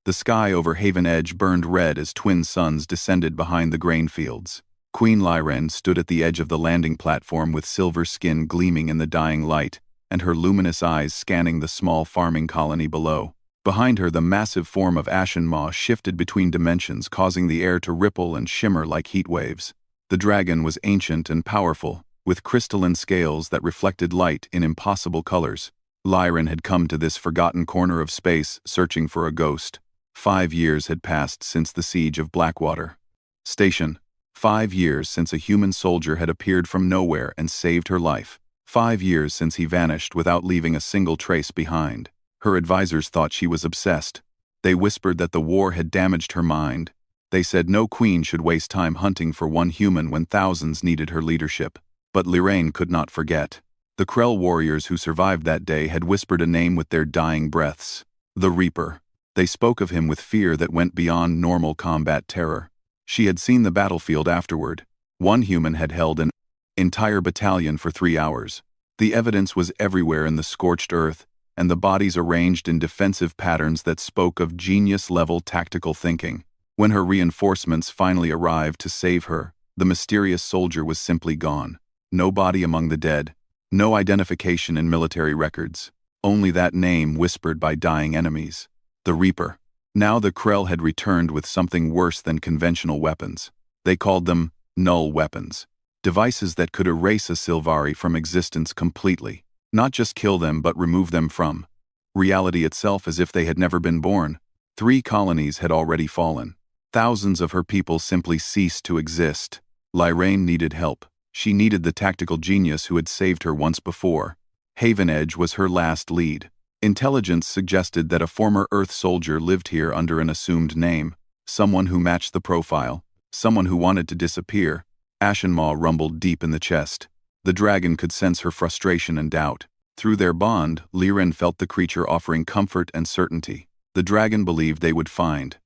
The sky over Haven Edge burned red as twin suns descended behind the grain fields. Queen Lyren stood at the edge of the landing platform with silver skin gleaming in the dying light, and her luminous eyes scanning the small farming colony below. Behind her, the massive form of Ashenmaw shifted between dimensions, causing the air to ripple and shimmer like heat waves. The dragon was ancient and powerful, with crystalline scales that reflected light in impossible colors. Lyren had come to this forgotten corner of space, searching for a ghost. 5 years had passed since the siege of Blackwater. Station. 5 years since a human soldier had appeared from nowhere and saved her life. 5 years since he vanished without leaving a single trace behind. Her advisors thought she was obsessed. They whispered that the war had damaged her mind. They said no queen should waste time hunting for one human when thousands needed her leadership. But Lyrain could not forget. The Krell warriors who survived that day had whispered a name with their dying breaths. The Reaper. They spoke of him with fear that went beyond normal combat terror. She had seen the battlefield afterward. One human had held an entire battalion for 3 hours. The evidence was everywhere in the scorched earth, and the bodies arranged in defensive patterns that spoke of genius-level tactical thinking. When her reinforcements finally arrived to save her, the mysterious soldier was simply gone. No body among the dead, no identification in military records, only that name whispered by dying enemies. The Reaper. Now the Krell had returned with something worse than conventional weapons. They called them null weapons. Devices that could erase a Sylvari from existence completely. Not just kill them but remove them from reality itself as if they had never been born. 3 colonies had already fallen. Thousands of her people simply ceased to exist. Lyrain needed help. She needed the tactical genius who had saved her once before. Haven Edge was her last lead. Intelligence suggested that a former Earth soldier lived here under an assumed name. Someone who matched the profile. Someone who wanted to disappear. Ashenmaw rumbled deep in the chest. The dragon could sense her frustration and doubt. Through their bond, Lyran felt the creature offering comfort and certainty. The dragon believed they would find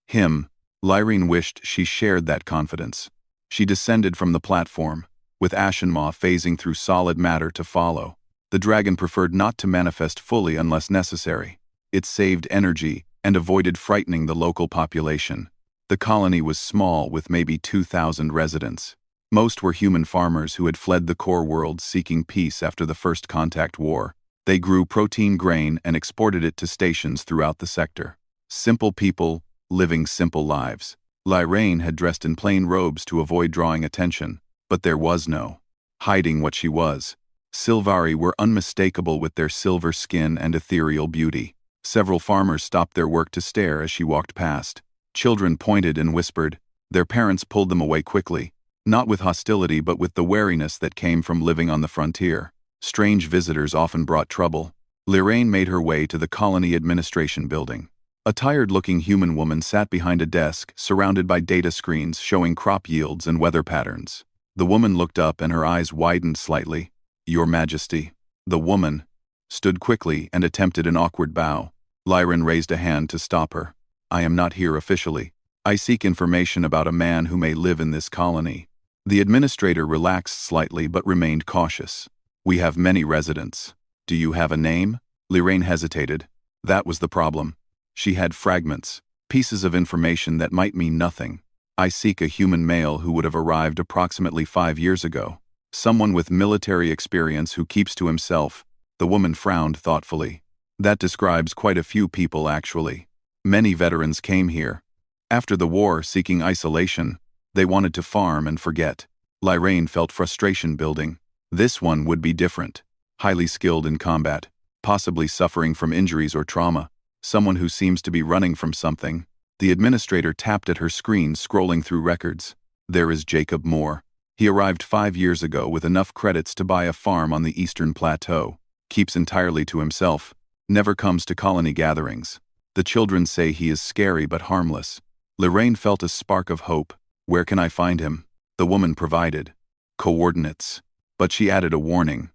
him. Lyran wished she shared that confidence. She descended from the platform, with Ashenmaw phasing through solid matter to follow. The dragon preferred not to manifest fully unless necessary. It saved energy and avoided frightening the local population. The colony was small, with maybe 2,000 residents. Most were human farmers who had fled the core world seeking peace after the First Contact War. They grew protein grain and exported it to stations throughout the sector. Simple people, living simple lives. Lyrain had dressed in plain robes to avoid drawing attention, but there was no hiding what she was. Sylvari were unmistakable with their silver skin and ethereal beauty. Several farmers stopped their work to stare as she walked past. Children pointed and whispered. Their parents pulled them away quickly. Not with hostility but with the wariness that came from living on the frontier. Strange visitors often brought trouble. Lyrain made her way to the colony administration building. A tired-looking human woman sat behind a desk, surrounded by data screens showing crop yields and weather patterns. The woman looked up and her eyes widened slightly. "Your Majesty." The woman stood quickly and attempted an awkward bow. Lyran raised a hand to stop her. "I am not here officially. I seek information about a man who may live in this colony." The administrator relaxed slightly but remained cautious. "We have many residents. Do you have a name?" Lyrain hesitated. That was the problem. She had fragments, pieces of information that might mean nothing. "I seek a human male who would have arrived approximately 5 years ago. Someone with military experience who keeps to himself." The woman frowned thoughtfully. "That describes quite a few people, actually. Many veterans came here. After the war, seeking isolation. They wanted to farm and forget." Lyrain felt frustration building. This one would be different. Highly skilled in combat, possibly suffering from injuries or trauma. Someone who seems to be running from something. The administrator tapped at her screen, scrolling through records. "There is Jacob Moore. He arrived 5 years ago with enough credits to buy a farm on the Eastern Plateau. Keeps entirely to himself. Never comes to colony gatherings. The children say he is scary but harmless." Lyrain felt a spark of hope. "Where can I find him?" The woman provided coordinates, but she added a warning.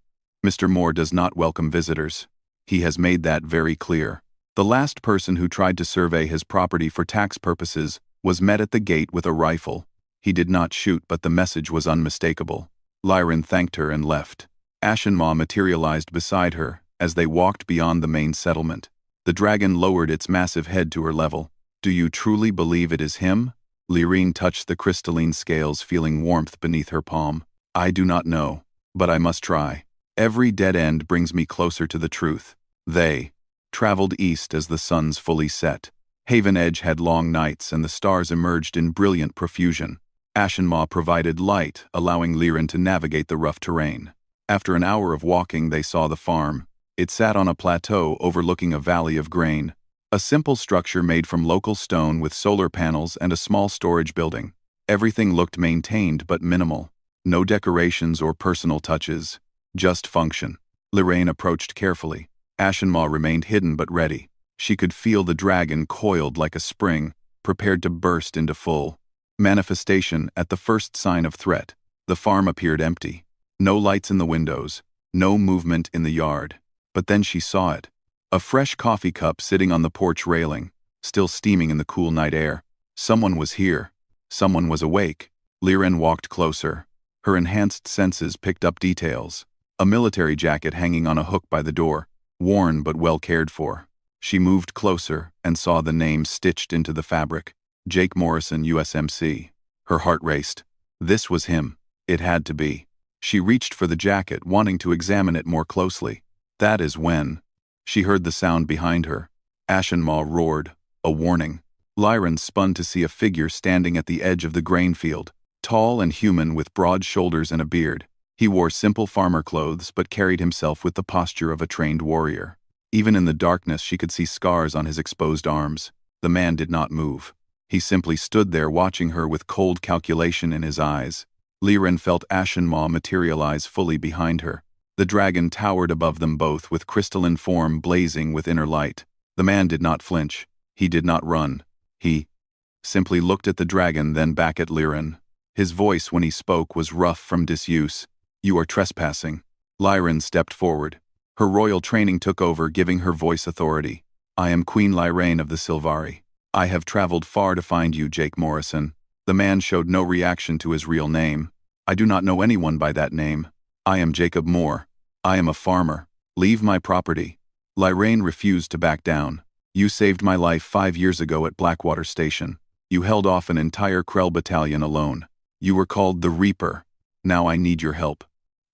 "Mr. Moore does not welcome visitors. He has made that very clear." The last person who tried to survey his property for tax purposes was met at the gate with a rifle. He did not shoot, but the message was unmistakable. Lyran thanked her and left. Ashenmaw materialized beside her as they walked beyond the main settlement. The dragon lowered its massive head to her level. Do you truly believe it is him? Lyrene touched the crystalline scales, feeling warmth beneath her palm. I do not know, but I must try. Every dead end brings me closer to the truth. They traveled east as the suns fully set. Haven Edge had long nights and the stars emerged in brilliant profusion. Ashenmaw provided light, allowing Lyrene to navigate the rough terrain. After an hour of walking, they saw the farm. It sat on a plateau overlooking a valley of grain. A simple structure made from local stone with solar panels and a small storage building. Everything looked maintained but minimal. No decorations or personal touches. Just function. Lyrene approached carefully. Ashenmaw remained hidden but ready. She could feel the dragon coiled like a spring, prepared to burst into full manifestation at the first sign of threat. The farm appeared empty. No lights in the windows. No movement in the yard. But then she saw it. A fresh coffee cup sitting on the porch railing, still steaming in the cool night air. Someone was here. Someone was awake. Lyrene walked closer. Her enhanced senses picked up details. A military jacket hanging on a hook by the door, worn but well cared for. She moved closer and saw the name stitched into the fabric. Jake Morrison, USMC. Her heart raced. This was him. It had to be. She reached for the jacket, wanting to examine it more closely. That is when she heard the sound behind her. Ashenmaw roared, a warning. Lyrene spun to see a figure standing at the edge of the grain field, tall and human with broad shoulders and a beard. He wore simple farmer clothes but carried himself with the posture of a trained warrior. Even in the darkness she could see scars on his exposed arms. The man did not move. He simply stood there watching her with cold calculation in his eyes. Lyrene felt Ashenmaw materialize fully behind her. The dragon towered above them both with crystalline form blazing with inner light. The man did not flinch. He did not run. He simply looked at the dragon, then back at Lyrene. His voice when he spoke was rough from disuse. You are trespassing. Lyrene stepped forward. Her royal training took over, giving her voice authority. I am Queen Lyrene of the Sylvari. I have traveled far to find you, Jake Morrison. The man showed no reaction to his real name. I do not know anyone by that name. I am Jacob Moore. I am a farmer. Leave my property. Lyrene refused to back down. You saved my life 5 years ago at Blackwater Station. You held off an entire Krell battalion alone. You were called the Reaper. Now I need your help.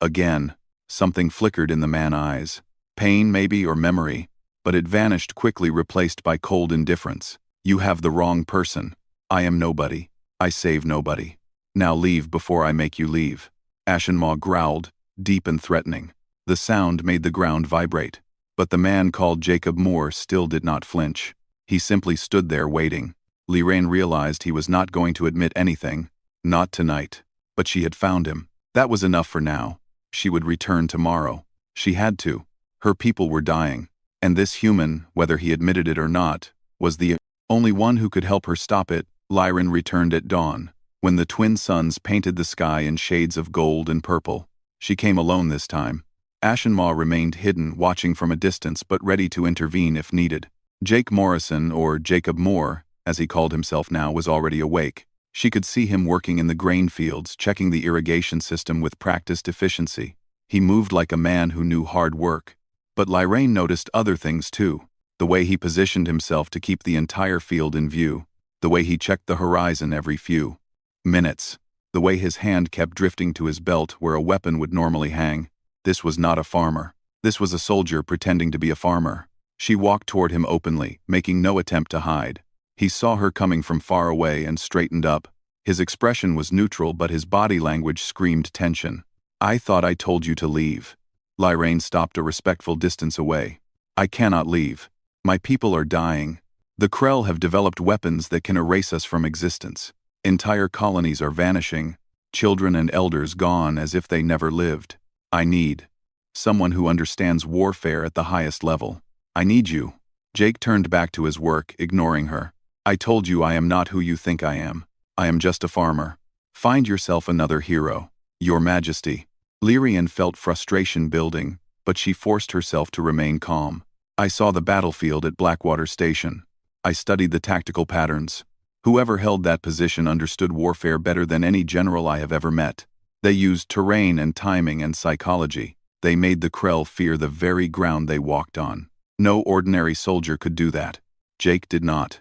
Again, something flickered in the man's eyes. Pain maybe, or memory, but it vanished quickly, replaced by cold indifference. You have the wrong person. I am nobody. I save nobody. Now leave before I make you leave. Ashenmaw growled, deep and threatening. The sound made the ground vibrate. But the man called Jacob Moore still did not flinch. He simply stood there waiting. Lyrene realized he was not going to admit anything. Not tonight. But she had found him. That was enough for now. She would return tomorrow. She had to. Her people were dying. And this human, whether he admitted it or not, was the only one who could help her stop it. Lyrene returned at dawn, when the twin suns painted the sky in shades of gold and purple. She came alone this time. Ashenmaw remained hidden, watching from a distance but ready to intervene if needed. Jake Morrison, or Jacob Moore, as he called himself now, was already awake. She could see him working in the grain fields, checking the irrigation system with practiced efficiency. He moved like a man who knew hard work. But Lyrene noticed other things too. The way he positioned himself to keep the entire field in view. The way he checked the horizon every few minutes. The way his hand kept drifting to his belt where a weapon would normally hang. This was not a farmer. This was a soldier pretending to be a farmer. She walked toward him openly, making no attempt to hide. He saw her coming from far away and straightened up. His expression was neutral, but his body language screamed tension. I thought I told you to leave. Lyrene stopped a respectful distance away. I cannot leave. My people are dying. The Krell have developed weapons that can erase us from existence. Entire colonies are vanishing. Children and elders gone as if they never lived. I need someone who understands warfare at the highest level. I need you. Jake turned back to his work, ignoring her. I told you I am not who you think I am. I am just a farmer. Find yourself another hero. Your Majesty. Lyrene felt frustration building, but she forced herself to remain calm. I saw the battlefield at Blackwater Station. I studied the tactical patterns. Whoever held that position understood warfare better than any general I have ever met. They used terrain and timing and psychology. They made the Krell fear the very ground they walked on. No ordinary soldier could do that. Jake did not.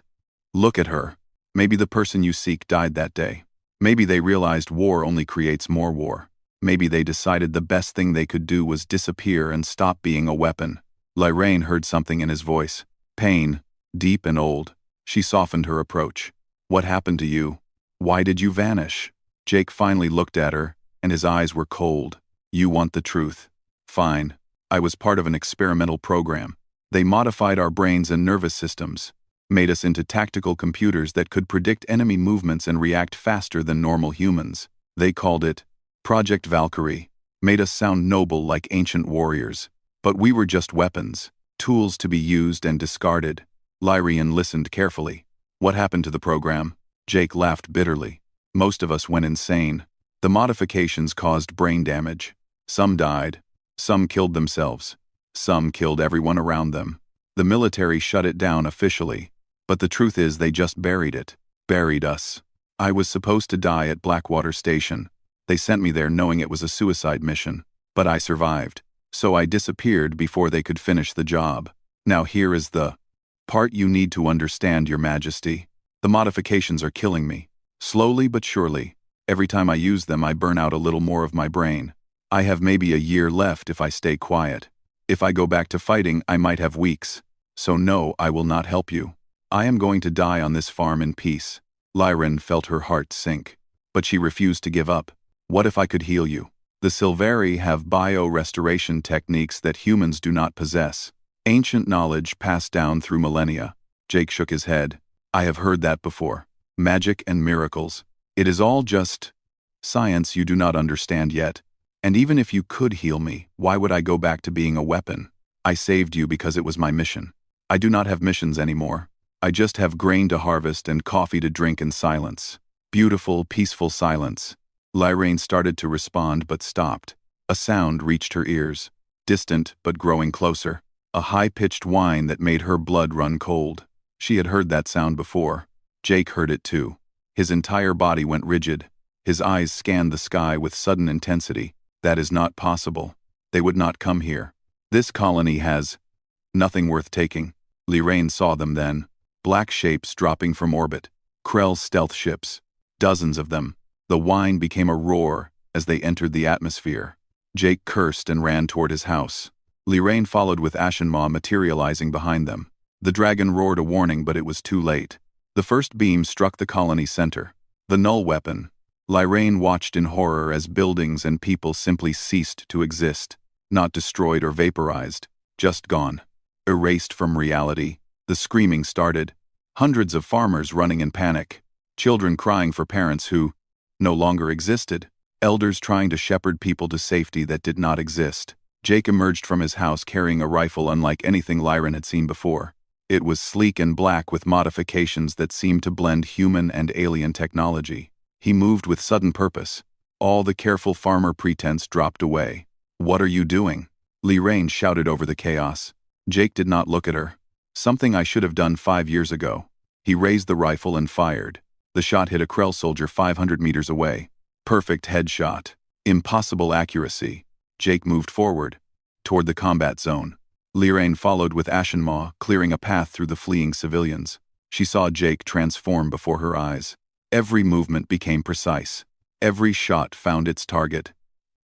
Look at her. Maybe the person you seek died that day. Maybe they realized war only creates more war. Maybe they decided the best thing they could do was disappear and stop being a weapon. Lyrane heard something in his voice. Pain, deep and old. She softened her approach. What happened to you? Why did you vanish? Jake finally looked at her, and his eyes were cold. You want the truth. Fine. I was part of an experimental program. They modified our brains and nervous systems, made us into tactical computers that could predict enemy movements and react faster than normal humans. They called it Project Valkyrie, made us sound noble like ancient warriors. But we were just weapons, tools to be used and discarded. Lyrian listened carefully. What happened to the program? Jake laughed bitterly. Most of us went insane. The modifications caused brain damage. Some died. Some killed themselves. Some killed everyone around them. The military shut it down officially. But the truth is they just buried it. Buried us. I was supposed to die at Blackwater Station. They sent me there knowing it was a suicide mission. But I survived. So I disappeared before they could finish the job. Now here is the part you need to understand, Your Majesty. The modifications are killing me. Slowly but surely. Every time I use them, I burn out a little more of my brain. I have maybe a year left if I stay quiet. If I go back to fighting, I might have weeks. So no, I will not help you. I am going to die on this farm in peace. Lyran felt her heart sink. But she refused to give up. What if I could heal you? The Silvari have bio-restoration techniques that humans do not possess. Ancient knowledge passed down through millennia. Jake shook his head. I have heard that before. Magic and miracles. It is all just science you do not understand yet. And even if you could heal me, why would I go back to being a weapon? I saved you because it was my mission. I do not have missions anymore. I just have grain to harvest and coffee to drink in silence. Beautiful, peaceful silence. Lyrane started to respond but stopped. A sound reached her ears. Distant but growing closer. A high-pitched whine that made her blood run cold. She had heard that sound before. Jake heard it too. His entire body went rigid. His eyes scanned the sky with sudden intensity. That is not possible. They would not come here. This colony has nothing worth taking. Lyrane saw them then. Black shapes dropping from orbit. Krell's stealth ships. Dozens of them. The whine became a roar as they entered the atmosphere. Jake cursed and ran toward his house. Lyrane followed with Ashenmaw materializing behind them. The dragon roared a warning, but it was too late. The first beam struck the colony center. The null weapon. Lyrane watched in horror as buildings and people simply ceased to exist. Not destroyed or vaporized. Just gone. Erased from reality. The screaming started. Hundreds of farmers running in panic. Children crying for parents who no longer existed. Elders trying to shepherd people to safety that did not exist. Jake emerged from his house carrying a rifle unlike anything Lyran had seen before. It was sleek and black with modifications that seemed to blend human and alien technology. He moved with sudden purpose. All the careful farmer pretense dropped away. What are you doing? Lyrane shouted over the chaos. Jake did not look at her. Something I should have done 5 years ago. He raised the rifle and fired. The shot hit a Krell soldier 500 meters away. Perfect headshot. Impossible accuracy. Jake moved forward, toward the combat zone. Lyrane followed with Ashenmaw, clearing a path through the fleeing civilians. She saw Jake transform before her eyes. Every movement became precise. Every shot found its target.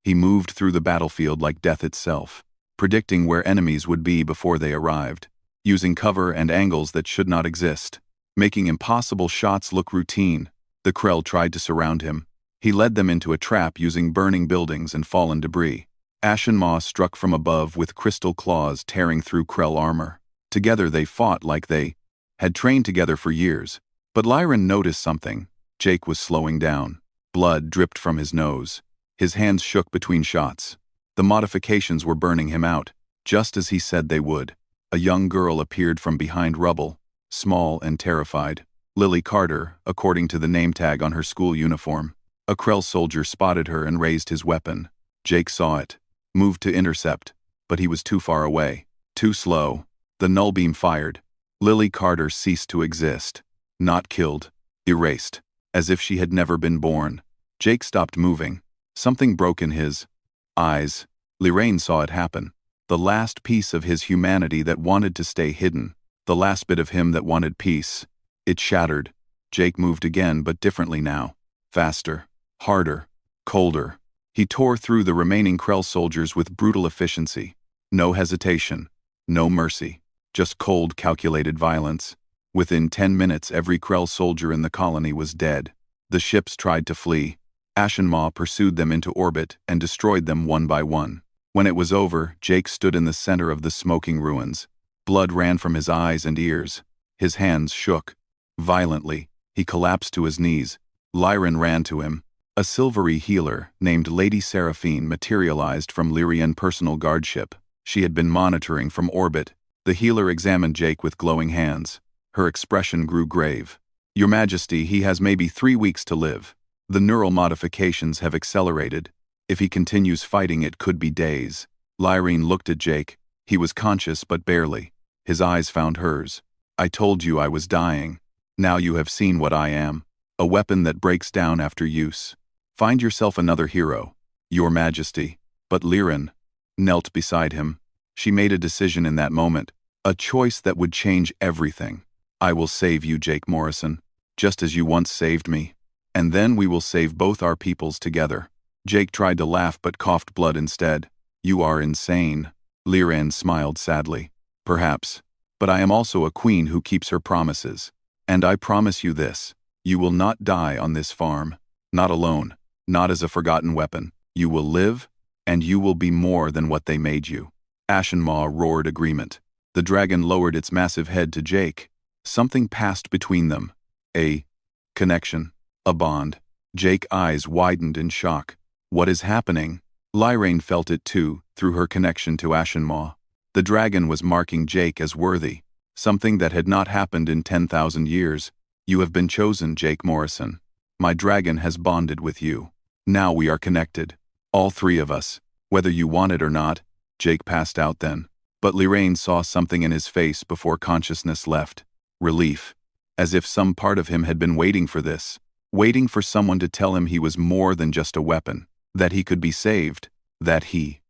He moved through the battlefield like death itself, predicting where enemies would be before they arrived, using cover and angles that should not exist, making impossible shots look routine. The Krell tried to surround him. He led them into a trap using burning buildings and fallen debris. Ashenmaw struck from above with crystal claws tearing through Krell armor. Together they fought like they had trained together for years. But Lyran noticed something. Jake was slowing down. Blood dripped from his nose. His hands shook between shots. The modifications were burning him out, just as he said they would. A young girl appeared from behind rubble, small and terrified. Lily Carter, according to the name tag on her school uniform. A Krell soldier spotted her and raised his weapon. Jake saw it, moved to intercept, but he was too far away, too slow. The null beam fired. Lily Carter ceased to exist. Not killed, erased, as if she had never been born. Jake stopped moving. Something broke in his eyes. Lyrane saw it happen. The last piece of his humanity that wanted to stay hidden. The last bit of him that wanted peace. It shattered. Jake moved again, but differently now. Faster. Harder. Colder. He tore through the remaining Krell soldiers with brutal efficiency. No hesitation. No mercy. Just cold, calculated violence. Within 10 minutes, every Krell soldier in the colony was dead. The ships tried to flee. Ashenmaw pursued them into orbit and destroyed them one by one. When it was over, Jake stood in the center of the smoking ruins. Blood ran from his eyes and ears. His hands shook. Violently, he collapsed to his knees. Lyran ran to him. A silvery healer named Lady Seraphine materialized from Lyrian personal guardship. She had been monitoring from orbit. The healer examined Jake with glowing hands. Her expression grew grave. "Your Majesty, he has maybe 3 weeks to live. The neural modifications have accelerated. If he continues fighting, it could be days." Lyran looked at Jake. He was conscious, but barely. His eyes found hers. "I told you I was dying. Now you have seen what I am. A weapon that breaks down after use. Find yourself another hero, Your Majesty." But Lyran knelt beside him. She made a decision in that moment, a choice that would change everything. "I will save you, Jake Morrison, just as you once saved me. And then we will save both our peoples together." Jake tried to laugh but coughed blood instead. "You are insane." Lyran smiled sadly. "Perhaps. But I am also a queen who keeps her promises. And I promise you this. You will not die on this farm. Not alone. Not as a forgotten weapon. You will live, and you will be more than what they made you." Ashenmaw roared agreement. The dragon lowered its massive head to Jake. Something passed between them. A connection. A bond. Jake's eyes widened in shock. "What is happening?" Lyran felt it too, through her connection to Ashenmaw. The dragon was marking Jake as worthy. Something that had not happened in 10,000 years. "You have been chosen, Jake Morrison. My dragon has bonded with you. Now we are connected. All 3 of us. Whether you want it or not." Jake passed out then. But Lyran saw something in his face before consciousness left. Relief. As if some part of him had been waiting for this. Waiting for someone to tell him he was more than just a weapon. That he could be saved. That he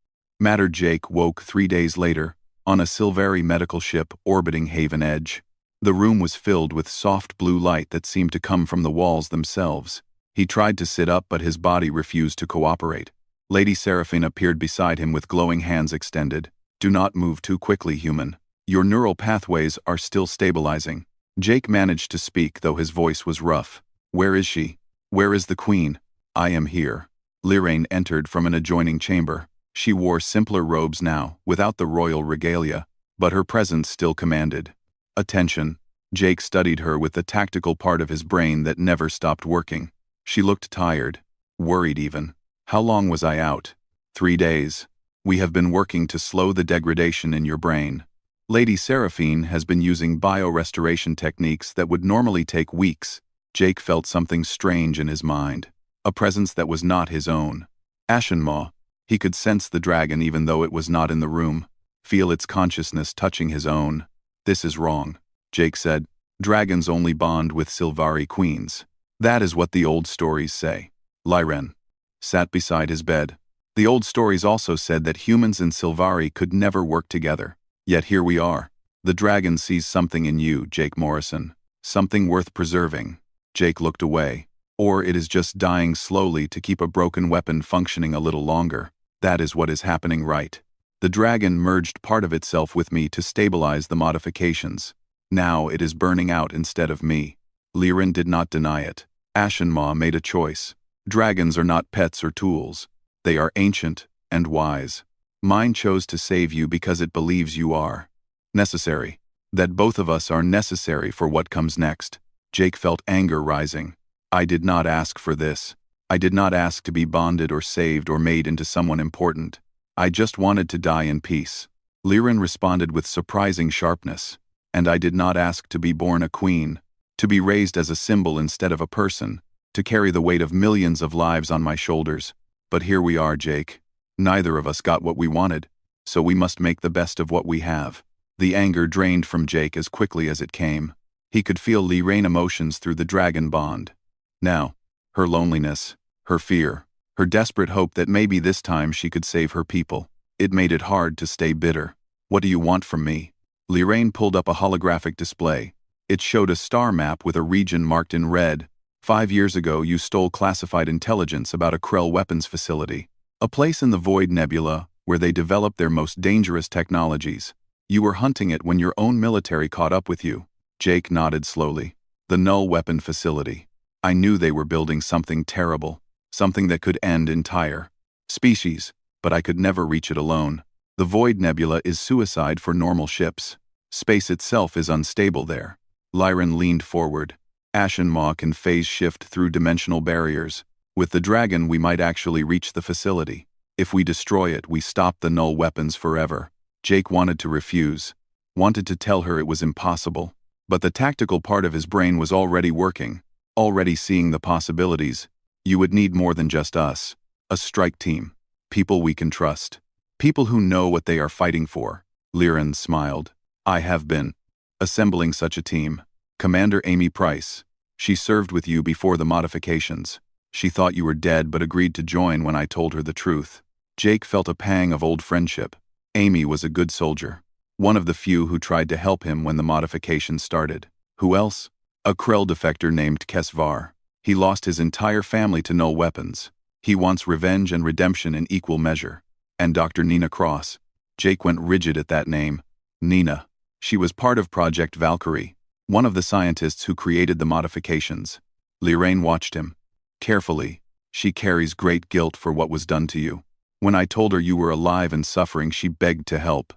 mattered. Jake woke 3 days later, on a Sylvari medical ship orbiting Haven Edge. The room was filled with soft blue light that seemed to come from the walls themselves. He tried to sit up, but his body refused to cooperate. Lady Seraphine appeared beside him with glowing hands extended. "Do not move too quickly, human. Your neural pathways are still stabilizing." Jake managed to speak, though his voice was rough. "Where is she? Where is the queen?" "I am here." Lyran entered from an adjoining chamber. She wore simpler robes now, without the royal regalia, but her presence still commanded attention. Jake studied her with the tactical part of his brain that never stopped working. She looked tired, worried even. "How long was I out?" 3 days. "We have been working to slow the degradation in your brain. Lady Seraphine has been using biorestoration techniques that would normally take weeks." Jake felt something strange in his mind. A presence that was not his own. Ashenmaw. He could sense the dragon even though it was not in the room. Feel its consciousness touching his own. "This is wrong," Jake said. "Dragons only bond with Sylvari queens. That is what the old stories say." Lyran sat beside his bed. "The old stories also said that humans and Sylvari could never work together. Yet here we are. The dragon sees something in you, Jake Morrison. Something worth preserving." Jake looked away. "Or it is just dying slowly to keep a broken weapon functioning a little longer. That is what is happening, right? The dragon merged part of itself with me to stabilize the modifications. Now it is burning out instead of me." Lyran did not deny it. Ashenmaw made a choice. Dragons are not pets or tools. They are ancient and wise. Mine chose to save you because it believes you are necessary. That both of us are necessary for what comes next. Jake felt anger rising. "I did not ask for this. I did not ask to be bonded or saved or made into someone important. I just wanted to die in peace." Lyran responded with surprising sharpness. "And I did not ask to be born a queen. To be raised as a symbol instead of a person. To carry the weight of millions of lives on my shoulders. But here we are, Jake. Neither of us got what we wanted, so we must make the best of what we have." The anger drained from Jake as quickly as it came. He could feel Lyran emotions through the dragon bond. Now, her loneliness, her fear, her desperate hope that maybe this time she could save her people. It made it hard to stay bitter. "What do you want from me?" Lyran pulled up a holographic display. It showed a star map with a region marked in red. 5 years ago, you stole classified intelligence about a Krell weapons facility, a place in the Void Nebula where they developed their most dangerous technologies. You were hunting it when your own military caught up with you. Jake nodded slowly. The null weapon facility. I knew they were building something terrible, something that could end entire species, but I could never reach it alone. The Void Nebula is suicide for normal ships. Space itself is unstable there. Lyran leaned forward. Ashen Maw can phase shift through dimensional barriers. With the dragon, we might actually reach the facility. If we destroy it, we stop the null weapons forever. Jake wanted to refuse, wanted to tell her it was impossible. But the tactical part of his brain was already working, already seeing the possibilities. You would need more than just us. A strike team. People we can trust. People who know what they are fighting for. Lyran smiled. I have been assembling such a team. Commander Amy Price. She served with you before the modifications. She thought you were dead but agreed to join when I told her the truth. Jake felt a pang of old friendship. Amy was a good soldier. One of the few who tried to help him when the modifications started. Who else? A Krell defector named Kesvar. He lost his entire family to null weapons. He wants revenge and redemption in equal measure. And Dr. Nina Cross. Jake went rigid at that name. Nina. She was part of Project Valkyrie, one of the scientists who created the modifications. Lyran watched him. Carefully. She carries great guilt for what was done to you. When I told her you were alive and suffering, she begged to help.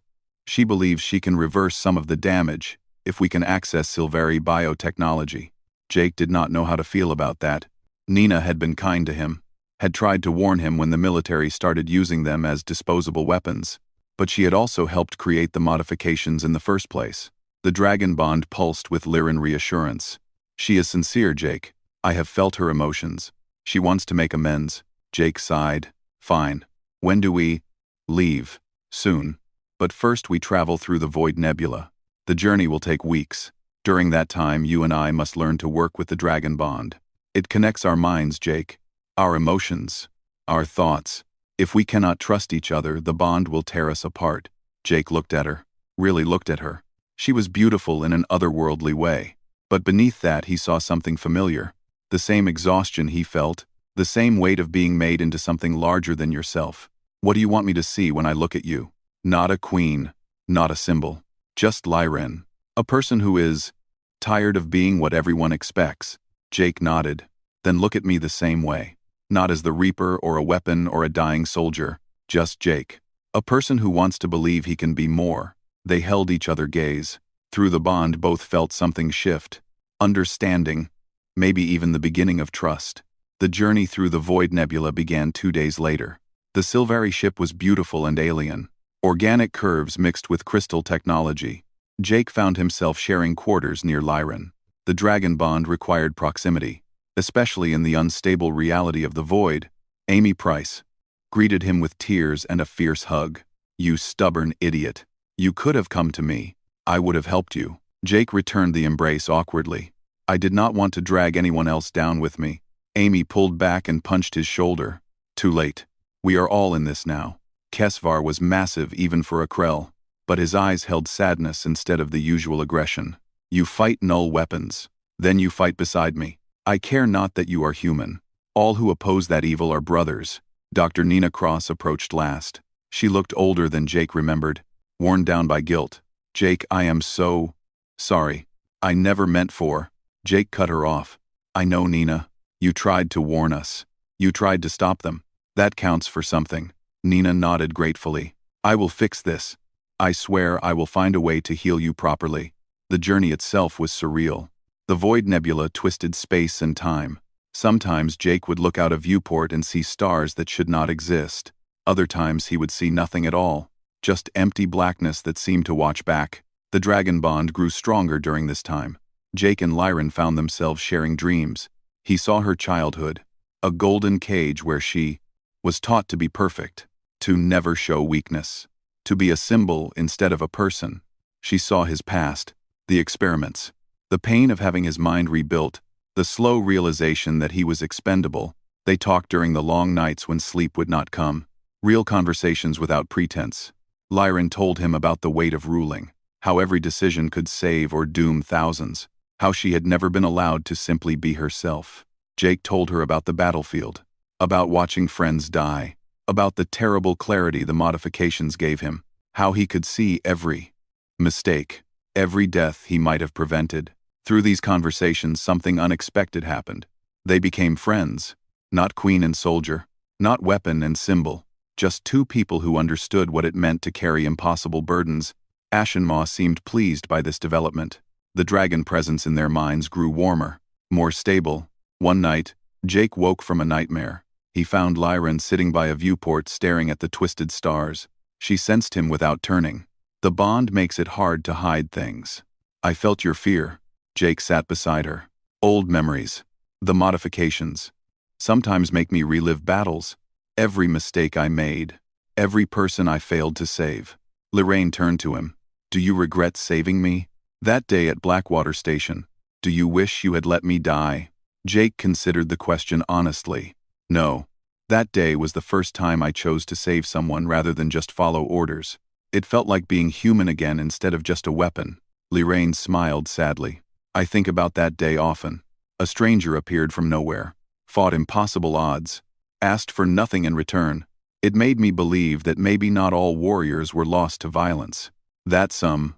She believes she can reverse some of the damage if we can access Sylvari biotechnology. Jake did not know how to feel about that. Nina had been kind to him, had tried to warn him when the military started using them as disposable weapons, but she had also helped create the modifications in the first place. The dragon bond pulsed with Lyran reassurance. She is sincere, Jake. I have felt her emotions. She wants to make amends. Jake sighed. Fine. When do we leave? Soon. But first we travel through the Void Nebula. The journey will take weeks. During that time, you and I must learn to work with the dragon bond. It connects our minds, Jake. Our emotions. Our thoughts. If we cannot trust each other, the bond will tear us apart. Jake looked at her. Really looked at her. She was beautiful in an otherworldly way. But beneath that he saw something familiar. The same exhaustion he felt. The same weight of being made into something larger than yourself. What do you want me to see when I look at you? Not a queen. Not a symbol. Just Lyran. A person who is tired of being what everyone expects. Jake nodded. Then look at me the same way. Not as the Reaper or a weapon or a dying soldier. Just Jake. A person who wants to believe he can be more. They held each other gaze. Through the bond both felt something shift. Understanding. Maybe even the beginning of trust. The journey through the Void Nebula began 2 days later. The Sylvari ship was beautiful and alien. Organic curves mixed with crystal technology. Jake found himself sharing quarters near Lyran. The dragon bond required proximity, especially in the unstable reality of the void. Amy Price greeted him with tears and a fierce hug. You stubborn idiot. You could have come to me. I would have helped you. Jake returned the embrace awkwardly. I did not want to drag anyone else down with me. Amy pulled back and punched his shoulder. Too late. We are all in this now. Kesvar was massive even for a Krell, but his eyes held sadness instead of the usual aggression. You fight null weapons. Then you fight beside me. I care not that you are human. All who oppose that evil are brothers. Dr. Nina Cross approached last. She looked older than Jake remembered, worn down by guilt. Jake, I am so sorry. I never meant for. Jake cut her off. I know, Nina. You tried to warn us. You tried to stop them. That counts for something. Nina nodded gratefully. I will fix this. I swear I will find a way to heal you properly. The journey itself was surreal. The Void Nebula twisted space and time. Sometimes Jake would look out a viewport and see stars that should not exist. Other times he would see nothing at all. Just empty blackness that seemed to watch back. The dragon bond grew stronger during this time. Jake and Lyran found themselves sharing dreams. He saw her childhood. A golden cage where she was taught to be perfect, to never show weakness, to be a symbol instead of a person. She saw his past, the experiments, the pain of having his mind rebuilt, the slow realization that he was expendable. They talked during the long nights when sleep would not come, real conversations without pretense. Lyran told him about the weight of ruling, how every decision could save or doom thousands. how she had never been allowed to simply be herself. Jake told her about the battlefield, about watching friends die, about the terrible clarity the modifications gave him, how he could see every mistake, every death he might have prevented. Through these conversations, something unexpected happened. They became friends, not queen and soldier, not weapon and symbol, just two people who understood what it meant to carry impossible burdens. Ashenmaw seemed pleased by this development. The dragon presence in their minds grew warmer, more stable. One night, Jake woke from a nightmare. He found Lyran sitting by a viewport staring at the twisted stars. She sensed him without turning. The bond makes it hard to hide things. I felt your fear. Jake sat beside her. Old memories. The modifications. Sometimes make me relive battles. Every mistake I made. Every person I failed to save. Lorraine turned to him. Do you regret saving me? That day at Blackwater Station. Do you wish you had let me die? Jake considered the question honestly. No. That day was the first time I chose to save someone rather than just follow orders. It felt like being human again instead of just a weapon. Lorraine smiled sadly. I think about that day often. A stranger appeared from nowhere, fought impossible odds, asked for nothing in return. It made me believe that maybe not all warriors were lost to violence. That some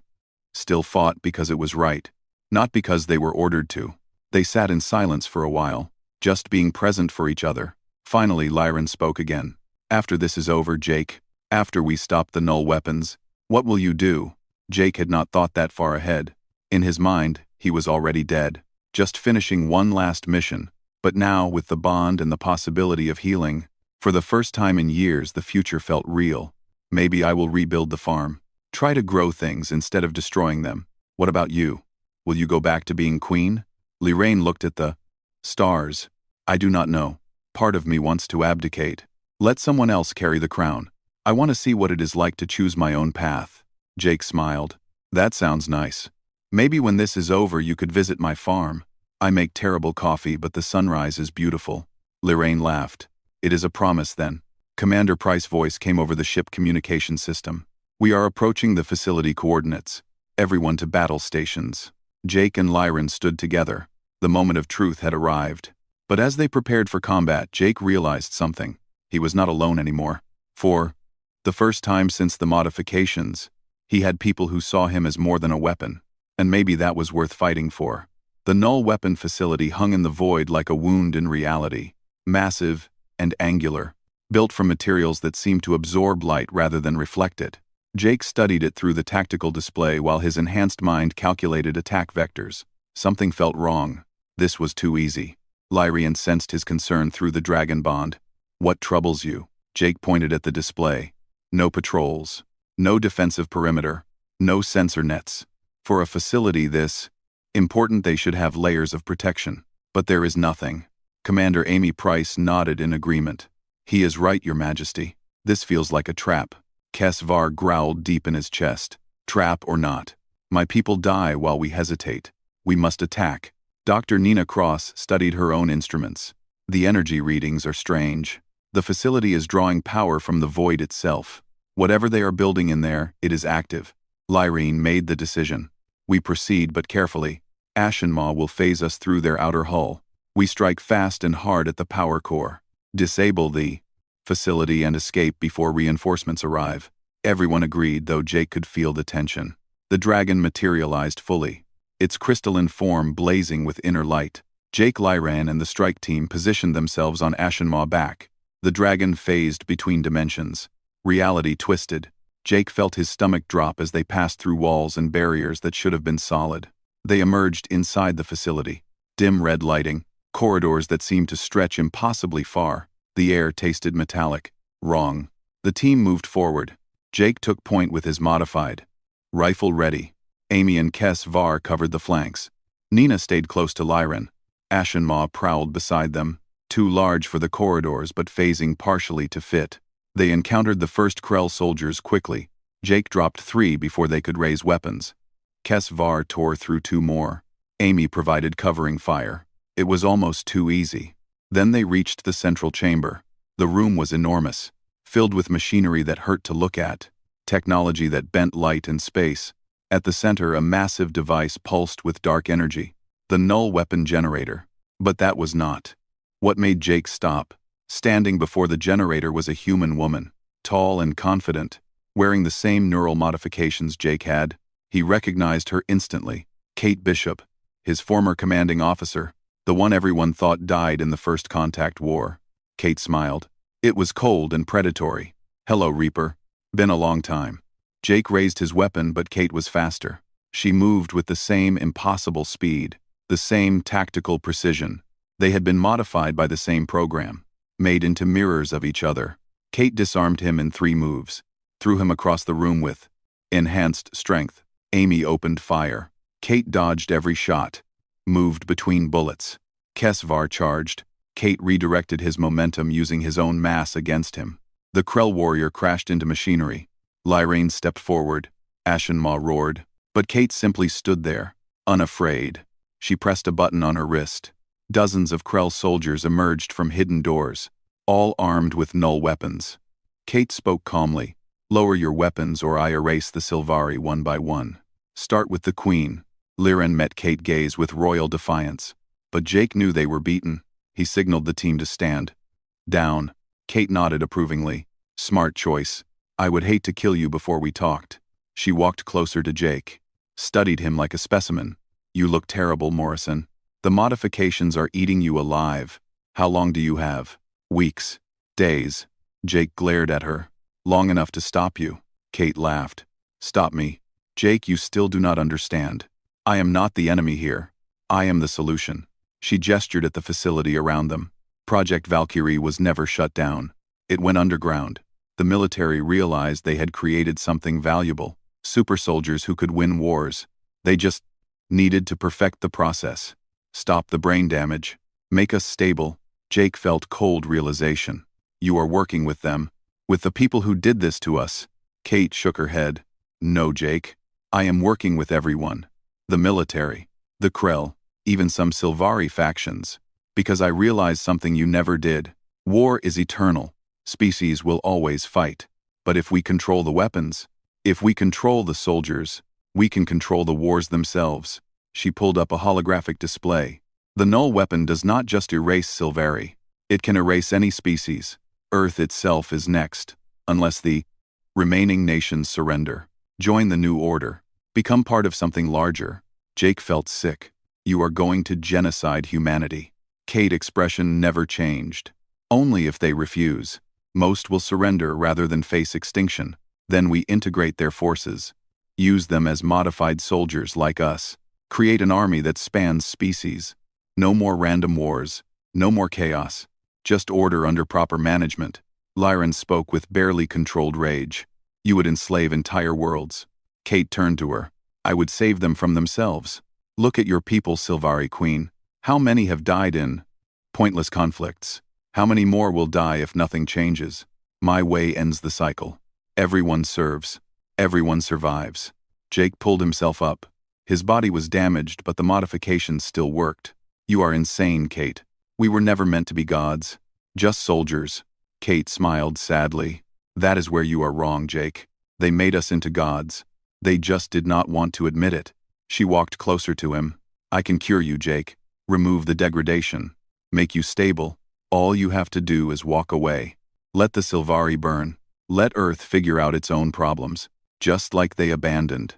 still fought because it was right, not because they were ordered to. They sat in silence for a while, just being present for each other. Finally, Lyran spoke again. After this is over, Jake, after we stop the null weapons, what will you do? Jake had not thought that far ahead. In his mind, he was already dead, just finishing one last mission. But now, with the bond and the possibility of healing, for the first time in years, the future felt real. Maybe I will rebuild the farm. Try to grow things instead of destroying them. What about you? Will you go back to being queen? Lorraine looked at the stars. I do not know. Part of me wants to abdicate. Let someone else carry the crown. I want to see what it is like to choose my own path. Jake smiled. That sounds nice. Maybe when this is over you could visit my farm. I make terrible coffee, but the sunrise is beautiful. Lorraine laughed. It is a promise then. Commander Price's voice came over the ship communication system. We are approaching the facility coordinates. Everyone to battle stations. Jake and Lyran stood together. The moment of truth had arrived. But as they prepared for combat, Jake realized something. He was not alone anymore. For the first time since the modifications, he had people who saw him as more than a weapon. And maybe that was worth fighting for. The null weapon facility hung in the void like a wound in reality. Massive and angular. Built from materials that seemed to absorb light rather than reflect it. Jake studied it through the tactical display while his enhanced mind calculated attack vectors. Something felt wrong. This was too easy. Lyran sensed his concern through the dragon bond. What troubles you? Jake pointed at the display. No patrols. No defensive perimeter. No sensor nets. For a facility this important, they should have layers of protection. But there is nothing. Commander Amy Price nodded in agreement. He is right, Your Majesty. This feels like a trap. Kesvar growled deep in his chest. Trap or not. My people die while we hesitate. We must attack. Dr. Nina Cross studied her own instruments. The energy readings are strange. The facility is drawing power from the void itself. Whatever they are building in there, it is active. Lyrene made the decision. We proceed but carefully. Ashenmaw will phase us through their outer hull. We strike fast and hard at the power core. Disable the facility and escape before reinforcements arrive. Everyone agreed, though Jake could feel the tension. The dragon materialized fully, its crystalline form blazing with inner light. Jake, Lyran, and the strike team positioned themselves on Ashenmaw back. The dragon phased between dimensions. Reality twisted. Jake felt his stomach drop as they passed through walls and barriers that should have been solid. They emerged inside the facility. Dim red lighting, corridors that seemed to stretch impossibly far. The air tasted metallic. Wrong. The team moved forward. Jake took point with his modified rifle ready. Amy and Kesvar covered the flanks. Nina stayed close to Lyran. Ashenmaw prowled beside them, too large for the corridors but phasing partially to fit. They encountered the first Krell soldiers quickly. Jake dropped 3 before they could raise weapons. Kesvar tore through 2 more. Amy provided covering fire. It was almost too easy. Then they reached the central chamber. The room was enormous, filled with machinery that hurt to look at, technology that bent light and space. At the center, a massive device pulsed with dark energy. The null weapon generator. But that was not what made Jake stop. Standing before the generator was a human woman, tall and confident, wearing the same neural modifications Jake had. He recognized her instantly. Kate Bishop, his former commanding officer, the one everyone thought died in the First Contact War. Kate smiled. It was cold and predatory. Hello, Reaper. Been a long time. Jake raised his weapon, but Kate was faster. She moved with the same impossible speed, the same tactical precision. They had been modified by the same program, made into mirrors of each other. Kate disarmed him in 3 moves, threw him across the room with enhanced strength. Amy opened fire. Kate dodged every shot, moved between bullets. Kesvar charged. Kate redirected his momentum using his own mass against him. The Krell warrior crashed into machinery. Lyrane stepped forward. Ashenmaw roared. But Kate simply stood there, unafraid. She pressed a button on her wrist. Dozens of Krell soldiers emerged from hidden doors, all armed with null weapons. Kate spoke calmly. Lower your weapons or I erase the Sylvari one by one. Start with the Queen. Liren met Kate's gaze with royal defiance. But Jake knew they were beaten. He signaled the team to stand. Down. Kate nodded approvingly. Smart choice. I would hate to kill you before we talked. She walked closer to Jake. Studied him like a specimen. You look terrible, Morrison. The modifications are eating you alive. How long do you have? Weeks. Days. Jake glared at her. Long enough to stop you. Kate laughed. Stop me. Jake, you still do not understand. I am not the enemy here. I am the solution. She gestured at the facility around them. Project Valkyrie was never shut down. It went underground. The military realized they had created something valuable. Super soldiers who could win wars. They just needed to perfect the process. Stop the brain damage. Make us stable. Jake felt cold realization. You are working with them. With the people who did this to us. Kate shook her head. No, Jake. I am working with everyone. The military. The Krell. Even some Sylvari factions. Because I realized something you never did. War is eternal. Species will always fight. But if we control the weapons, if we control the soldiers, we can control the wars themselves. She pulled up a holographic display. The null weapon does not just erase Sylvari. It can erase any species. Earth itself is next. Unless the remaining nations surrender. Join the new order. Become part of something larger. Jake felt sick. You are going to genocide humanity. Kate's expression never changed. Only if they refuse. Most will surrender rather than face extinction. Then we integrate their forces. Use them as modified soldiers like us. Create an army that spans species. No more random wars. No more chaos. Just order under proper management. Liren spoke with barely controlled rage. You would enslave entire worlds. Kate turned to her. I would save them from themselves. Look at your people, Sylvari Queen. How many have died in pointless conflicts? How many more will die if nothing changes? My way ends the cycle. Everyone serves. Everyone survives. Jake pulled himself up. His body was damaged, but the modifications still worked. You are insane, Kate. We were never meant to be gods. Just soldiers. Kate smiled sadly. That is where you are wrong, Jake. They made us into gods. They just did not want to admit it. She walked closer to him. I can cure you, Jake. Remove the degradation. Make you stable. All you have to do is walk away. Let the Sylvari burn. Let Earth figure out its own problems. Just like they abandoned.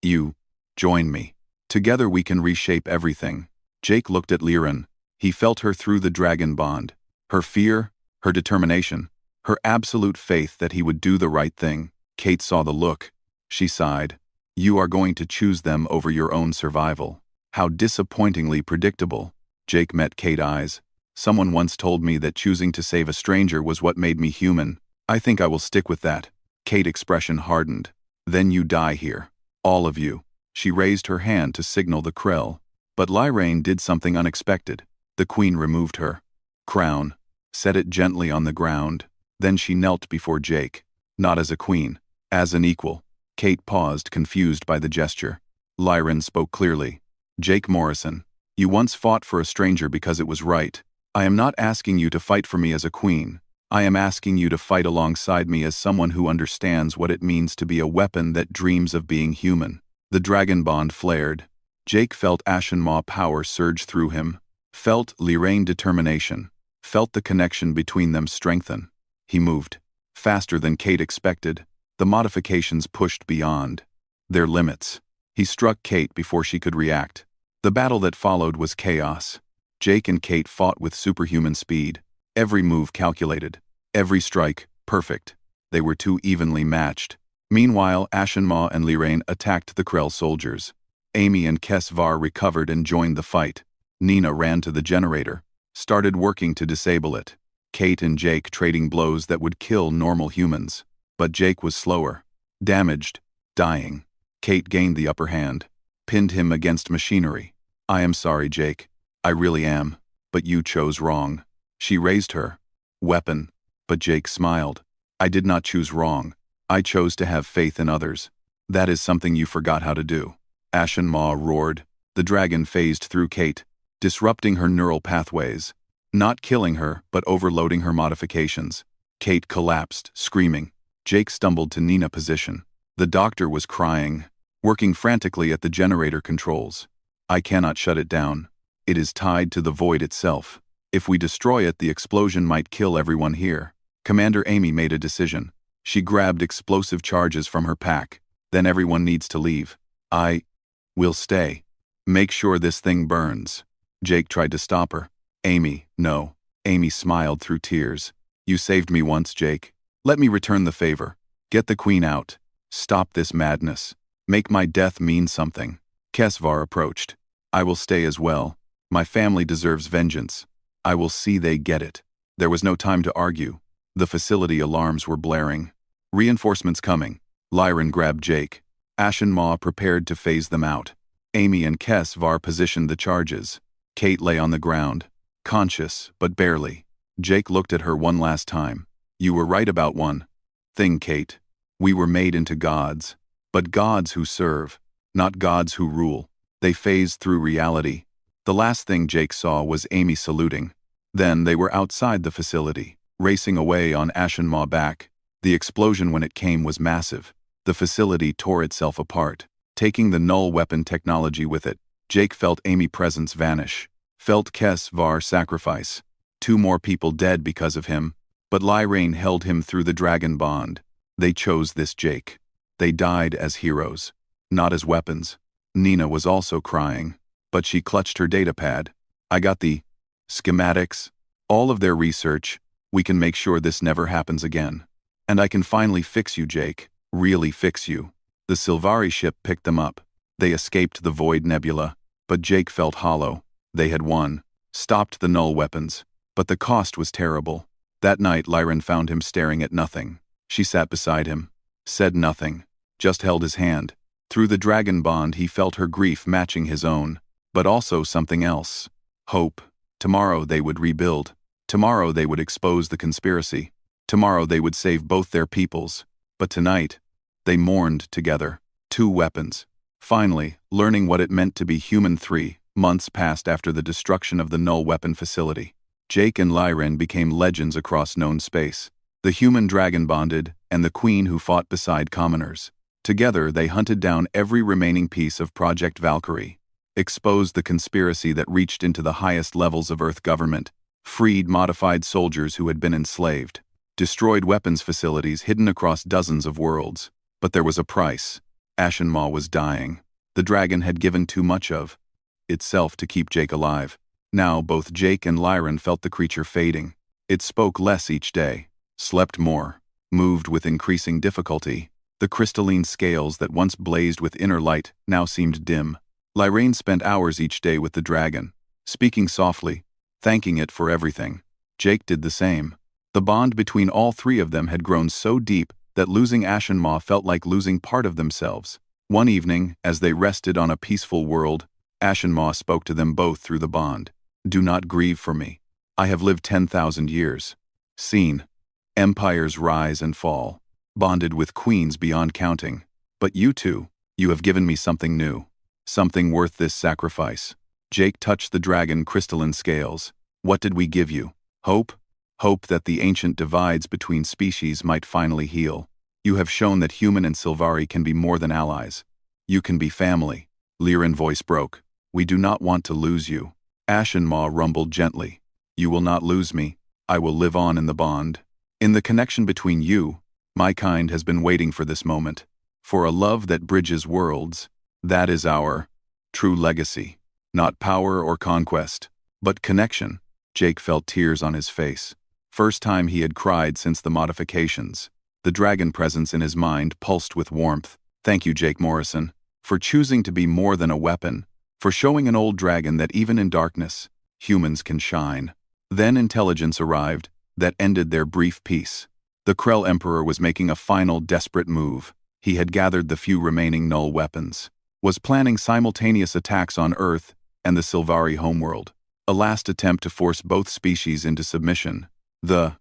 You. Join me. Together we can reshape everything. Jake looked at Liren. He felt her through the dragon bond. Her fear, her determination, her absolute faith that he would do the right thing. Kate saw the look. She sighed. You are going to choose them over your own survival. How disappointingly predictable. Jake met Kate's eyes. Someone once told me that choosing to save a stranger was what made me human. I think I will stick with that. Kate's expression hardened. Then you die here. All of you. She raised her hand to signal the Krell. But Lyrane did something unexpected. The Queen removed her crown, set it gently on the ground. Then she knelt before Jake. Not as a queen, as an equal. Kate paused, confused by the gesture. Liren spoke clearly. Jake Morrison, you once fought for a stranger because it was right. I am not asking you to fight for me as a queen. I am asking you to fight alongside me as someone who understands what it means to be a weapon that dreams of being human. The dragon bond flared. Jake felt Ashen Maw power surge through him, felt Liraine determination, felt the connection between them strengthen. He moved. Faster than Kate expected, the modifications pushed beyond their limits. He struck Kate before she could react. The battle that followed was chaos. Jake and Kate fought with superhuman speed, every move calculated, every strike perfect. They were too evenly matched. Meanwhile, Ashen Maw and Liraine attacked the Krell soldiers. Amy and Kesvar recovered and joined the fight. Nina ran to the generator, started working to disable it. Kate and Jake trading blows that would kill normal humans. But Jake was slower, damaged, dying. Kate gained the upper hand, pinned him against machinery. I am sorry, Jake. I really am. But you chose wrong. She raised her weapon, but Jake smiled. I did not choose wrong. I chose to have faith in others. That is something you forgot how to do. Ashen Maw roared. The dragon phased through Kate, disrupting her neural pathways. Not killing her, but overloading her modifications. Kate collapsed, screaming. Jake stumbled to Nina position. The doctor was crying, working frantically at the generator controls. I cannot shut it down. It is tied to the void itself. If we destroy it, the explosion might kill everyone here. Commander Amy made a decision. She grabbed explosive charges from her pack. Then everyone needs to leave. I will stay. Make sure this thing burns. Jake tried to stop her. Amy, no. Amy smiled through tears. You saved me once, Jake. Let me return the favor. Get the queen out. Stop this madness. Make my death mean something. Kesvar approached. I will stay as well. My family deserves vengeance. I will see they get it. There was no time to argue. The facility alarms were blaring. Reinforcements coming. Lyran grabbed Jake. Ashen Maw prepared to phase them out. Amy and Kesvar positioned the charges. Kate lay on the ground, conscious, but barely. Jake looked at her one last time. You were right about one thing, Kate. We were made into gods. But gods who serve, not gods who rule. They phased through reality. The last thing Jake saw was Amy saluting. Then they were outside the facility, racing away on Ashen Maw back. The explosion when it came was massive. The facility tore itself apart, taking the null weapon technology with it. Jake felt Amy's presence vanish, felt Kesvar sacrifice. 2 more people dead because of him, but Liraine held him through the dragon bond. They chose this Jake. They died as heroes, not as weapons. Nina was also crying, but she clutched her datapad. I got the schematics, all of their research. We can make sure this never happens again. And I can finally fix you, Jake. Really fix you. The Sylvari ship picked them up. They escaped the Void Nebula, but Jake felt hollow. They had won, stopped the null weapons, but the cost was terrible. That night, Lyran found him staring at nothing. She sat beside him, said nothing, just held his hand. Through the dragon bond, he felt her grief matching his own, but also something else. Hope. Tomorrow they would rebuild. Tomorrow they would expose the conspiracy. Tomorrow they would save both their peoples. But tonight, they mourned together. 2 weapons. Finally, learning what it meant to be human. 3 months passed after the destruction of the null weapon facility. Jake and Lyran became legends across known space. The human dragon bonded, and the queen who fought beside commoners. Together they hunted down every remaining piece of Project Valkyrie, exposed the conspiracy that reached into the highest levels of Earth government, freed modified soldiers who had been enslaved, destroyed weapons facilities hidden across dozens of worlds. But there was a price. Ashen Maw was dying. The dragon had given too much of itself to keep Jake alive. Now both Jake and Lyran felt the creature fading. It spoke less each day, slept more, moved with increasing difficulty. The crystalline scales that once blazed with inner light now seemed dim. Liraine spent hours each day with the dragon, speaking softly, thanking it for everything. Jake did the same. The bond between all 3 of them had grown so deep that losing Ashen Maw felt like losing part of themselves. One evening, as they rested on a peaceful world, Ashen Maw spoke to them both through the bond. Do not grieve for me. I have lived 10,000 years. Seen empires rise and fall, bonded with queens beyond counting. But you 2, you have given me something new. Something worth this sacrifice. Jake touched the dragon crystalline scales. What did we give you? Hope? Hope that the ancient divides between species might finally heal. You have shown that human and Sylvari can be more than allies. You can be family. Liren's voice broke. "We do not want to lose you." Ashen Maw rumbled gently. "You will not lose me. I will live on in the bond. In the connection between you, my kind has been waiting for this moment. For a love that bridges worlds, that is our true legacy. Not power or conquest, but connection." Jake felt tears on his face. First time he had cried since the modifications. The dragon presence in his mind pulsed with warmth. "Thank you, Jake Morrison, for choosing to be more than a weapon, for showing an old dragon that even in darkness, humans can shine." Then intelligence arrived, that ended their brief peace. The Krell Emperor was making a final desperate move. He had gathered the few remaining null weapons, was planning simultaneous attacks on Earth and the Sylvari homeworld. A last attempt to force both species into submission. The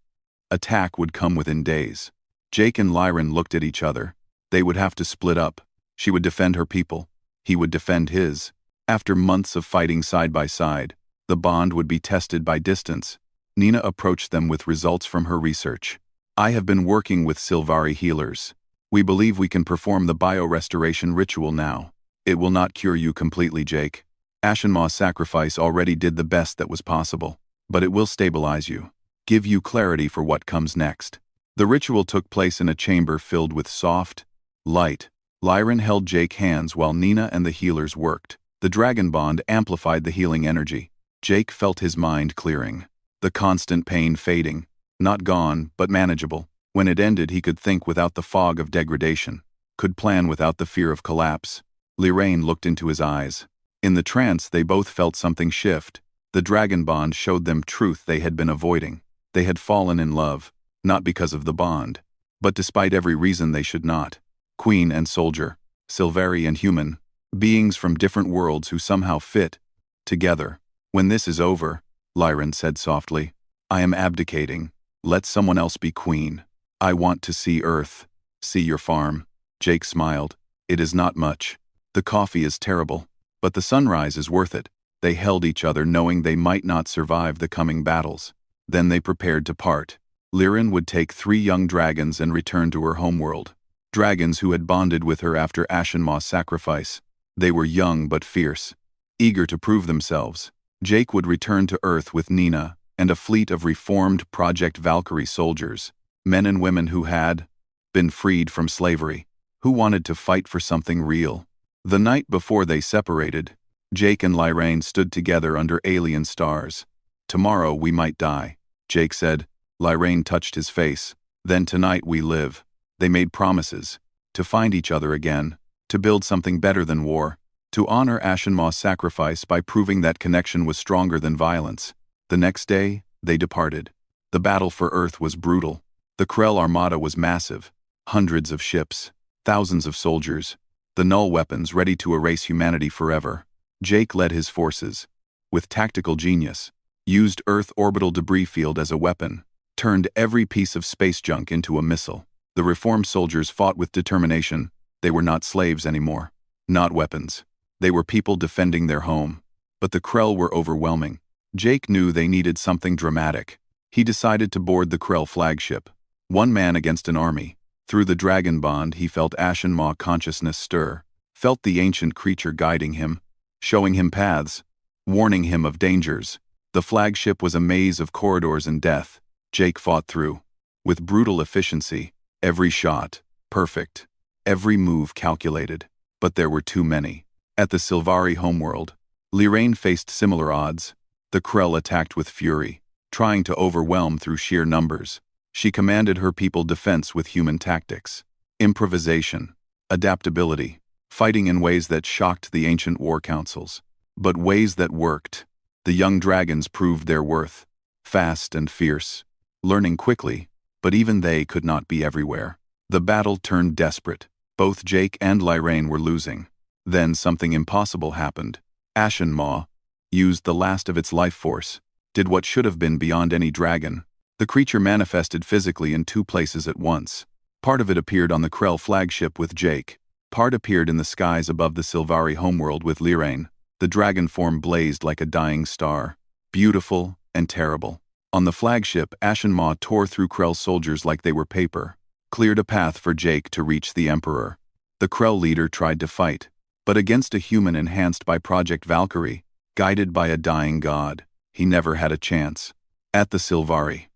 attack would come within days. Jake and Liren looked at each other. They would have to split up. She would defend her people. He would defend his. After months of fighting side by side, the bond would be tested by distance. Nina approached them with results from her research. "I have been working with Sylvari healers. We believe we can perform the bio-restoration ritual now. It will not cure you completely, Jake. Ashen Maw's sacrifice already did the best that was possible, but it will stabilize you, give you clarity for what comes next." The ritual took place in a chamber filled with soft light. Liren held Jake's hands while Nina and the healers worked. The dragon bond amplified the healing energy. Jake felt his mind clearing. The constant pain fading. Not gone, but manageable. When it ended, he could think without the fog of degradation. Could plan without the fear of collapse. Liren looked into his eyes. In the trance, they both felt something shift. The dragon bond showed them truth they had been avoiding. They had fallen in love, not because of the bond, but despite every reason they should not. Queen and soldier, Sylvari and human, beings from different worlds who somehow fit together. "When this is over," Liren said softly, "I am abdicating. Let someone else be queen. I want to see Earth, see your farm." Jake smiled. "It is not much. The coffee is terrible, but the sunrise is worth it." They held each other knowing they might not survive the coming battles. Then they prepared to part. Liren would take 3 young dragons and return to her homeworld. Dragons who had bonded with her after Ashen Maw's sacrifice. They were young but fierce, eager to prove themselves. Jake would return to Earth with Nina and a fleet of reformed Project Valkyrie soldiers, men and women who had been freed from slavery, who wanted to fight for something real. The night before they separated, Jake and Liren stood together under alien stars. "Tomorrow we might die," Jake said. Liren touched his face. "Then tonight we live." They made promises. To find each other again. To build something better than war. To honor Ashen Maw's sacrifice by proving that connection was stronger than violence. The next day, they departed. The battle for Earth was brutal. The Krell Armada was massive. Hundreds of ships. Thousands of soldiers. The null weapons ready to erase humanity forever. Jake led his forces. With tactical genius. Used Earth orbital debris field as a weapon. Turned every piece of space junk into a missile. The reformed soldiers fought with determination. They were not slaves anymore. Not weapons. They were people defending their home. But the Krell were overwhelming. Jake knew they needed something dramatic. He decided to board the Krell flagship. One man against an army. Through the dragon bond, he felt Ashen Maw consciousness stir. Felt the ancient creature guiding him. Showing him paths. Warning him of dangers. The flagship was a maze of corridors and death. Jake fought through. With brutal efficiency. Every shot. Perfect. Every move calculated. But there were too many. At the Sylvari homeworld, Liren faced similar odds. The Krell attacked with fury, trying to overwhelm through sheer numbers. She commanded her people defense with human tactics, improvisation, adaptability, fighting in ways that shocked the ancient war councils. But ways that worked. The young dragons proved their worth, fast and fierce, learning quickly, but even they could not be everywhere. The battle turned desperate. Both Jake and Liren were losing. Then something impossible happened. Ashen Maw used the last of its life force, did what should have been beyond any dragon. The creature manifested physically in 2 places at once. Part of it appeared on the Krell flagship with Jake. Part appeared in the skies above the Sylvari homeworld with Liren. The dragon form blazed like a dying star. Beautiful and terrible. On the flagship, Ashen Maw tore through Krell soldiers like they were paper. Cleared a path for Jake to reach the Emperor. The Krell leader tried to fight. But against a human enhanced by Project Valkyrie, guided by a dying god, he never had a chance. At the Sylvari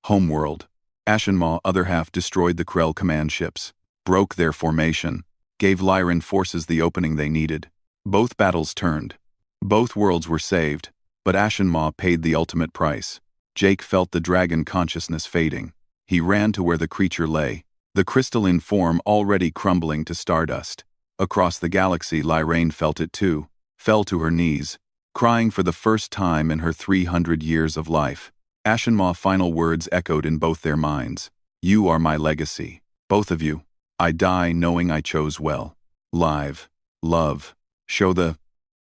homeworld, Ashenmaw other half destroyed the Krell command ships, broke their formation, gave Lyran forces the opening they needed. Both battles turned. Both worlds were saved, but Ashenmaw paid the ultimate price. Jake felt the dragon consciousness fading. He ran to where the creature lay, the crystalline form already crumbling to stardust. Across the galaxy, Lyran felt it too, fell to her knees, crying for the first time in her 300 years of life. Ashenmaw's final words echoed in both their minds. You are my legacy. Both of you. I die knowing I chose well. Live. Love. Show the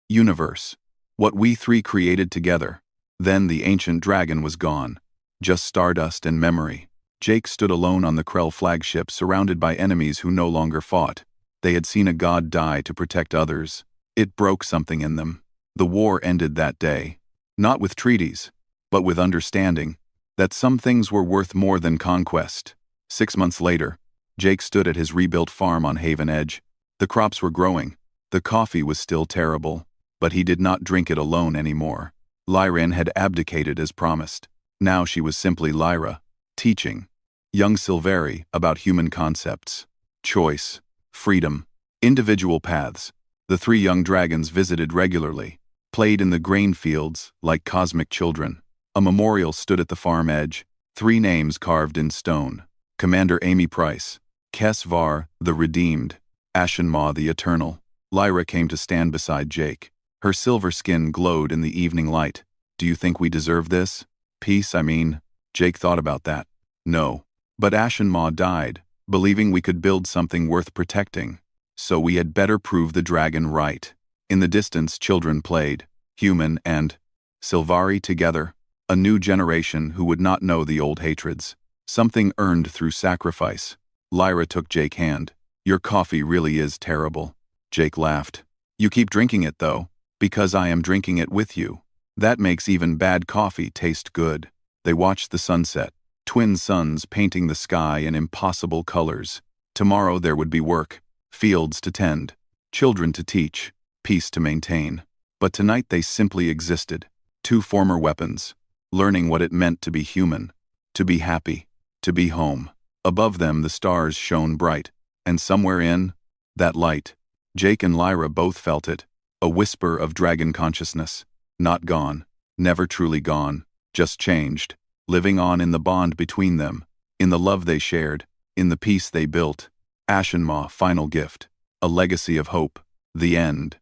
universe what we three created together. Then the ancient dragon was gone. Just stardust and memory. Jake stood alone on the Krell flagship, surrounded by enemies who no longer fought. They had seen a god die to protect others. It broke something in them. The war ended that day. Not with treaties, but with understanding that some things were worth more than conquest. 6 months later, Jake stood at his rebuilt farm on Haven Edge. The crops were growing. The coffee was still terrible, but he did not drink it alone anymore. Lyran had abdicated as promised. Now she was simply Lyra, teaching young Sylvari about human concepts, choice, freedom, individual paths. The 3 young dragons visited regularly, played in the grain fields like cosmic children. A memorial stood at the farm edge, 3 names carved in stone: Commander Amy Price, Kesvar the Redeemed, Ashenmaw the Eternal. Lyra came to stand beside Jake. Her silver skin glowed in the evening light. Do you think we deserve this? Peace, I mean. Jake thought about that. No. But Ashenmaw died, believing we could build something worth protecting. So we had better prove the dragon right. In the distance, children played, human and Sylvari together. A new generation who would not know the old hatreds. Something earned through sacrifice. Lyra took Jake's hand. Your coffee really is terrible. Jake laughed. You keep drinking it though, because I am drinking it with you. That makes even bad coffee taste good. They watched the sunset, twin suns painting the sky in impossible colors. Tomorrow there would be work, fields to tend, children to teach, peace to maintain. But tonight they simply existed. 2 former weapons, learning what it meant to be human, to be happy, to be home. Above them the stars shone bright, and somewhere in that light, Jake and Lyra both felt it, a whisper of dragon consciousness. Not gone, never truly gone, just changed, living on in the bond between them, in the love they shared, in the peace they built. Ashenmaw, final gift, a legacy of hope, the end.